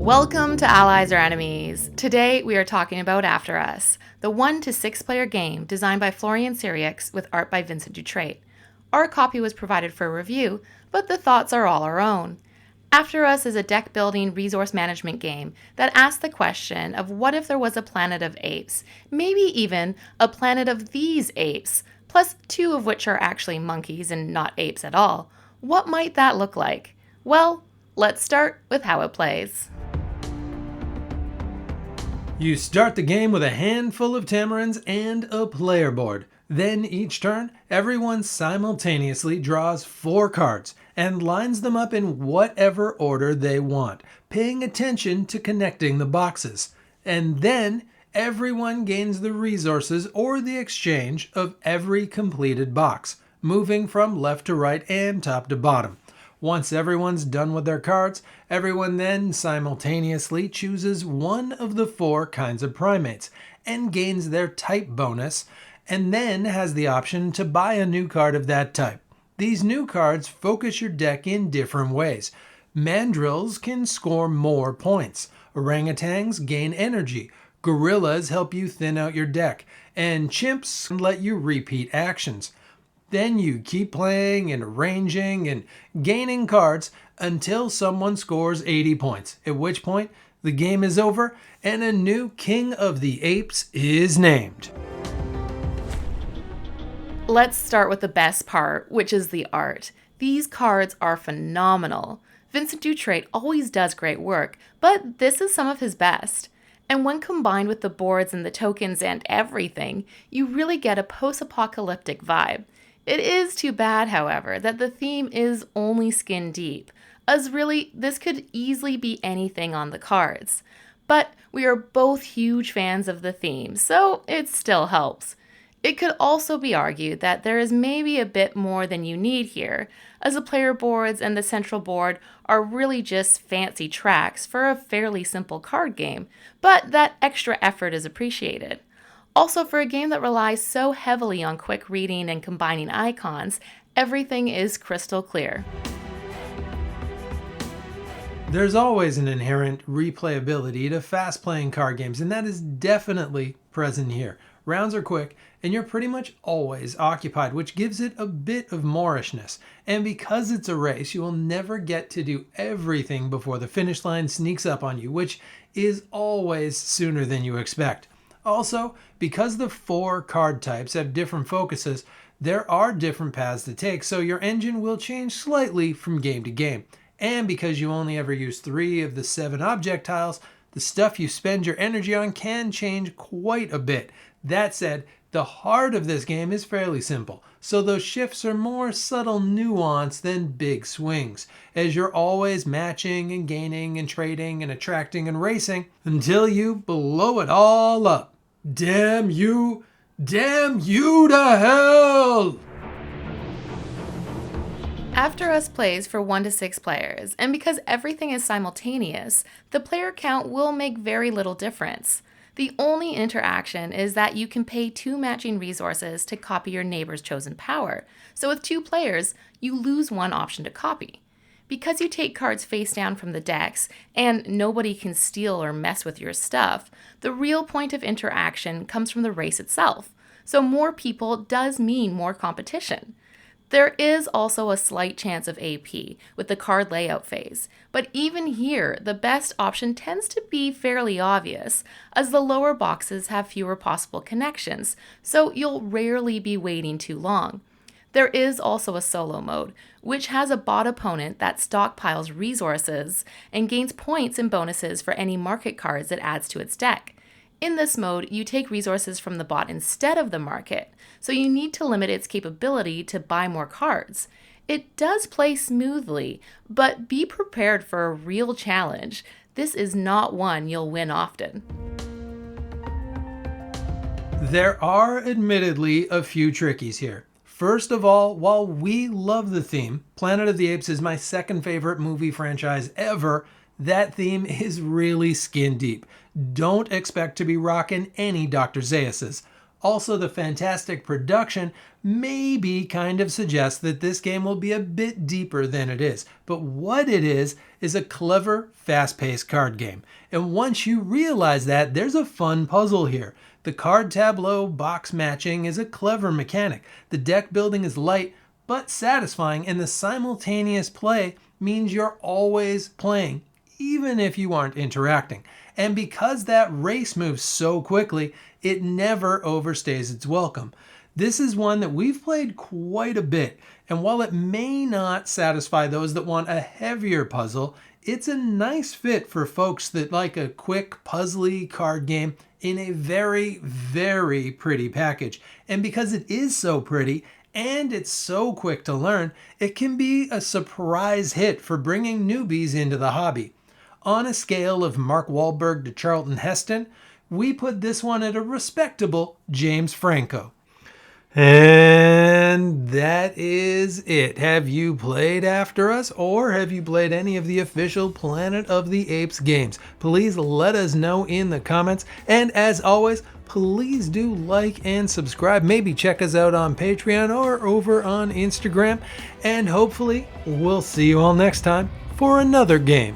Welcome to Allies or Enemies. Today we are talking about Afterus, the 1 to 6 player game designed by Florien Sirieix with art by Vincent Durait. Our copy was provided for review, but the thoughts are all our own. Afterus is a deck building resource management game that asks the question of what if there was a planet of apes, maybe even a planet of these apes, plus 2 of which are actually monkeys and not apes at all. What might that look like? Well, let's start with how it plays. You start the game with a handful of tamarins and a player board. Then each turn, everyone simultaneously draws 4 cards and lines them up in whatever order they want, paying attention to connecting the boxes. And then everyone gains the resources or the exchange of every completed box, moving from left to right and top to bottom. Once everyone's done with their cards, everyone then simultaneously chooses one of the 4 kinds of primates and gains their type bonus, and then has the option to buy a new card of that type. These new cards focus your deck in different ways. Mandrills can score more points. Orangutans gain energy. Gorillas help you thin out your deck. And chimps let you repeat actions. Then you keep playing and arranging and gaining cards until someone scores 80 points, at which point the game is over and a new King of the Apes is named. Let's start with the best part, which is the art. These cards are phenomenal. Vincent Durait always does great work, but this is some of his best. And when combined with the boards and the tokens and everything, you really get a post-apocalyptic vibe. It is too bad, however, that the theme is only skin deep, as really this could easily be anything on the cards. But we are both huge fans of the theme, so it still helps. It could also be argued that there is maybe a bit more than you need here, as the player boards and the central board are really just fancy tracks for a fairly simple card game, but that extra effort is appreciated. Also, for a game that relies so heavily on quick reading and combining icons, everything is crystal clear. There's always an inherent replayability to fast-playing card games, and that is definitely present here. Rounds are quick, and you're pretty much always occupied, which gives it a bit of Moorishness. And because it's a race, you will never get to do everything before the finish line sneaks up on you, which is always sooner than you expect. Also, because the 4 card types have different focuses, there are different paths to take, so your engine will change slightly from game to game. And because you only ever use 3 of the 7 object tiles, the stuff you spend your energy on can change quite a bit. That said, the heart of this game is fairly simple, so those shifts are more subtle nuance than big swings, as you're always matching and gaining and trading and attracting and racing until you blow it all up. Damn you to hell! Afterus plays for 1 to 6 players, and because everything is simultaneous, the player count will make very little difference. The only interaction is that you can pay 2 matching resources to copy your neighbor's chosen power, so with 2 players, you lose 1 option to copy. Because you take cards face down from the decks, and nobody can steal or mess with your stuff, the real point of interaction comes from the race itself, so more people does mean more competition. There is also a slight chance of AP with the card layout phase, but even here, the best option tends to be fairly obvious, as the lower boxes have fewer possible connections, so you'll rarely be waiting too long. There is also a solo mode, which has a bot opponent that stockpiles resources and gains points and bonuses for any market cards it adds to its deck. In this mode, you take resources from the bot instead of the market, so you need to limit its capability to buy more cards. It does play smoothly, but be prepared for a real challenge. This is not one you'll win often. There are admittedly a few trickies here. First of all, while we love the theme, Planet of the Apes is my second favorite movie franchise ever, that theme is really skin deep. Don't expect to be rocking any Dr. Zaius's. Also, the fantastic production maybe kind of suggests that this game will be a bit deeper than it is. But what it is a clever, fast-paced card game. And once you realize that, there's a fun puzzle here. The card tableau box matching is a clever mechanic. The deck building is light but satisfying, and the simultaneous play means you're always playing, even if you aren't interacting. And because that race moves so quickly, it never overstays its welcome. This is one that we've played quite a bit, and while it may not satisfy those that want a heavier puzzle, it's a nice fit for folks that like a quick, puzzly card game in a very, very pretty package. And because it is so pretty, and it's so quick to learn, it can be a surprise hit for bringing newbies into the hobby. On a scale of Mark Wahlberg to Charlton Heston, we put this one at a respectable James Franco. And that is it. Have you played After Us, or have you played any of the official Planet of the Apes games? Please let us know in the comments. And as always, please do like and subscribe. Maybe check us out on Patreon or over on Instagram. And hopefully, we'll see you all next time for another game.